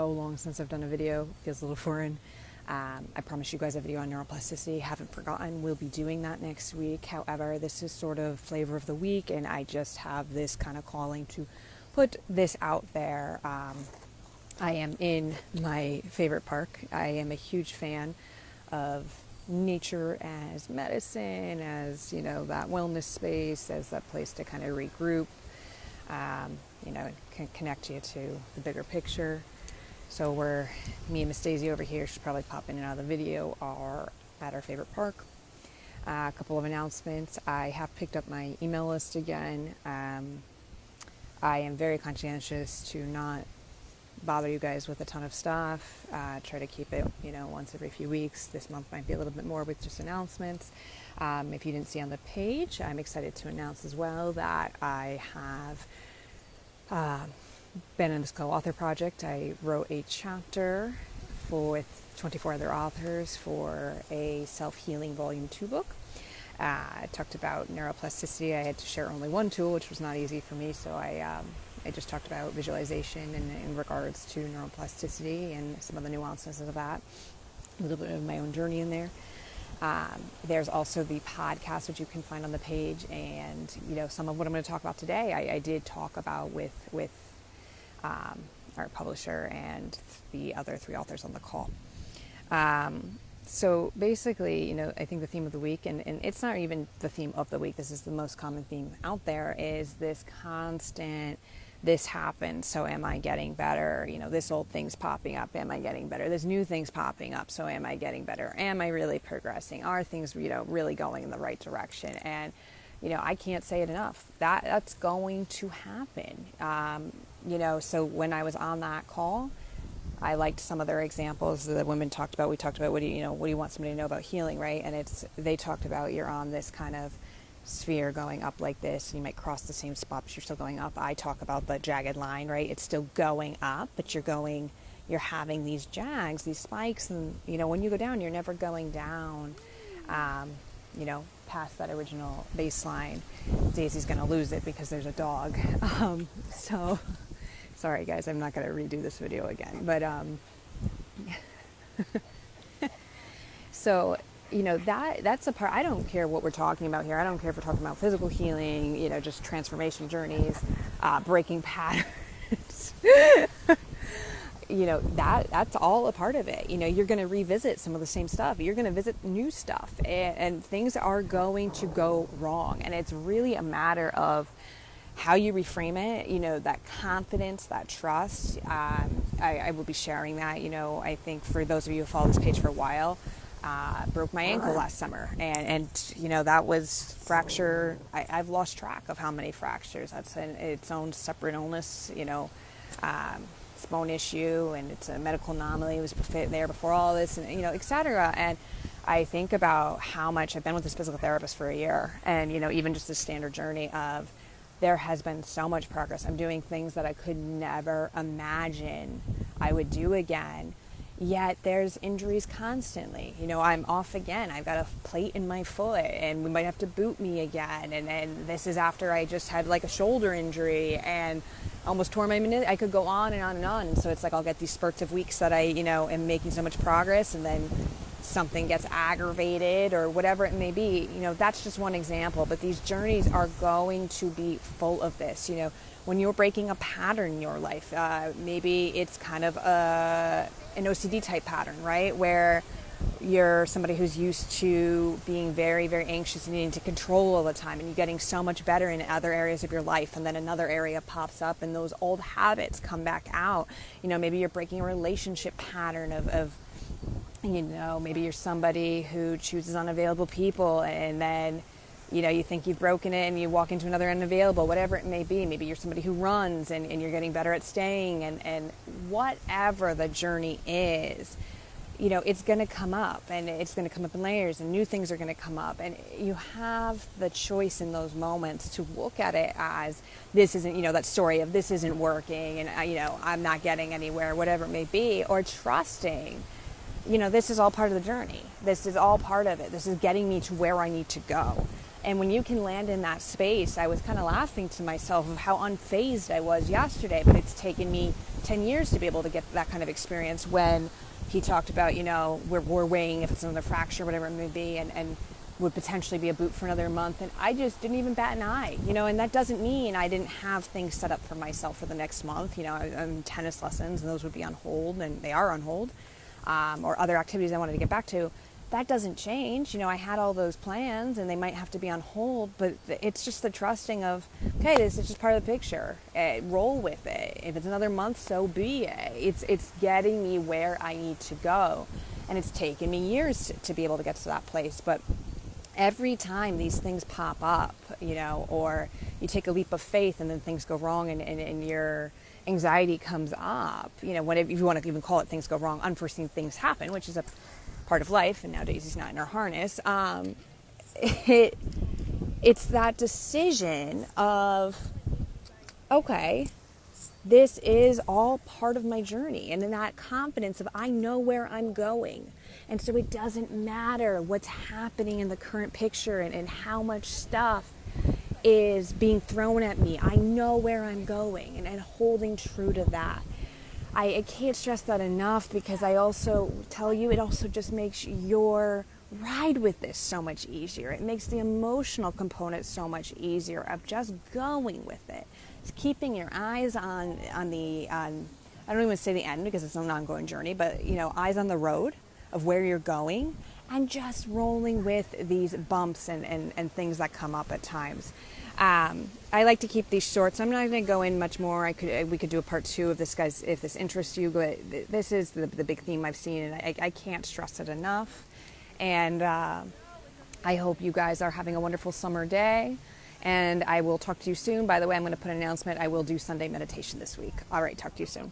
so long since I've done a video. Feels a little foreign. I promised you guys a video on neuroplasticity. Haven't forgotten. We'll be doing that next week. However, this is sort of flavor of the week, and I just have this kind of calling to put this out there. I am in my favorite park. I am a huge fan of nature as medicine, as, you know, that wellness space, as that place to kind of regroup, you know, can connect you to the bigger picture. So me and Miss Daisy over here, she's probably popping in and out of the video, are at our favorite park. A couple of announcements. I have picked up my email list again. I am very conscientious to not bother you guys with a ton of stuff. Try to keep it, you know, once every few weeks. This month might be a little bit more with just announcements. If you didn't see on the page, I'm excited to announce as well that I have been in this co-author project. I wrote a chapter with 24 other authors for a self-healing volume 2 book. I talked about neuroplasticity. I had to share only one tool, which was not easy for me, so I just talked about visualization in regards to neuroplasticity and some of the nuances of that. A little bit of my own journey in there. There's also the podcast, which you can find on the page, and, you know, some of what I'm going to talk about today, I did talk about with our publisher and the other 3 authors on the call. So basically, you know, I think the theme of the week, and it's not even the theme of the week, this is the most common theme out there, is this constant, this happened, so am I getting better? You know, this old thing's popping up, am I getting better? This new thing's popping up, so am I getting better? Am I really progressing? Are things, you know, really going in the right direction? And, you know, I can't say it enough. That's going to happen. You know, so when I was on that call, I liked some of their examples that women talked about. We talked about what do you want somebody to know about healing, right? And they talked about you're on this kind of sphere going up like this, and you might cross the same spot, but you're still going up. I talk about the jagged line, right? It's still going up, but you're having these jags, these spikes, and, you know, when you go down, you're never going down, you know, past that original baseline. Daisy's going to lose it because there's a dog. So sorry guys, I'm not going to redo this video again, but so, you know, that's a part. I don't care what we're talking about here. I don't care if we're talking about physical healing, you know, just transformation journeys, breaking patterns. You know, that's all a part of it. You know, you're going to revisit some of the same stuff. You're going to visit new stuff, and things are going to go wrong. And it's really a matter of how you reframe it, you know, that confidence, that trust. I will be sharing that. You know, I think for those of you who follow this page for a while, broke my ankle last summer, and you know, that was fracture. I've lost track of how many fractures. That's its own separate illness, you know. It's a bone issue, and it's a medical anomaly. It was there before all this, and, you know, etc. And I think about how much I've been with this physical therapist for a year, and, you know, even just the standard journey of, there has been so much progress. I'm doing things that I could never imagine I would do again. Yet there's injuries constantly. You know, I'm off again. I've got a plate in my foot, and we might have to boot me again. And this is after I just had like a shoulder injury and almost tore my meniscus. I could go on and on and on. And so it's like I'll get these spurts of weeks that I, you know, am making so much progress, and then something gets aggravated or whatever it may be. You know, that's just one example. But these journeys are going to be full of this. You know, when you're breaking a pattern in your life, maybe it's kind of an OCD type pattern, right? Where you're somebody who's used to being very, very anxious and needing to control all the time, and you're getting so much better in other areas of your life, and then another area pops up and those old habits come back out. You know, maybe you're breaking a relationship pattern of you know, maybe you're somebody who chooses unavailable people, and then, you know, you think you've broken it and you walk into another unavailable, whatever it may be. Maybe you're somebody who runs and you're getting better at staying, and whatever the journey is, you know, it's going to come up, and it's going to come up in layers, and new things are going to come up. And you have the choice in those moments to look at it as, this isn't, you know, that story of this isn't working, and, you know, I'm not getting anywhere, whatever it may be, or trusting, you know, this is all part of the journey. This is all part of it. This is getting me to where I need to go. And when you can land in that space, I was kind of laughing to myself of how unfazed I was yesterday, but it's taken me 10 years to be able to get that kind of experience when he talked about, we're weighing if it's another fracture, whatever it may be, and would potentially be a boot for another month. And I just didn't even bat an eye, and that doesn't mean I didn't have things set up for myself for the next month. I'm tennis lessons, and those would be on hold, and they are on hold, or other activities I wanted to get back to. That doesn't change. I had all those plans and they might have to be on hold, but it's just the trusting of, okay, this is just part of the picture. Roll with it. If it's another month, so be it. It's getting me where I need to go. And it's taken me years to be able to get to that place. But every time these things pop up, or you take a leap of faith and then things go wrong and your anxiety comes up, whatever, if you want to even call it things go wrong, unforeseen things happen, which is a part of life, and now Daisy's not in her harness. It's that decision of, okay, this is all part of my journey, and in that confidence of I know where I'm going, and so it doesn't matter what's happening in the current picture and how much stuff is being thrown at me. I know where I'm going, and holding true to that. I can't stress that enough, because I also tell you, it also just makes your ride with this so much easier. It makes the emotional component so much easier of just going with it. It's keeping your eyes on I don't even say the end, because it's an ongoing journey, but eyes on the road of where you're going, and just rolling with these bumps and things that come up at times. I like to keep these short, so I'm not going to go in much more. We could do a part 2 of this, guys, if this interests you. But this is the big theme I've seen, and I can't stress it enough. And I hope you guys are having a wonderful summer day. And I will talk to you soon. By the way, I'm going to put an announcement. I will do Sunday meditation this week. All right, talk to you soon.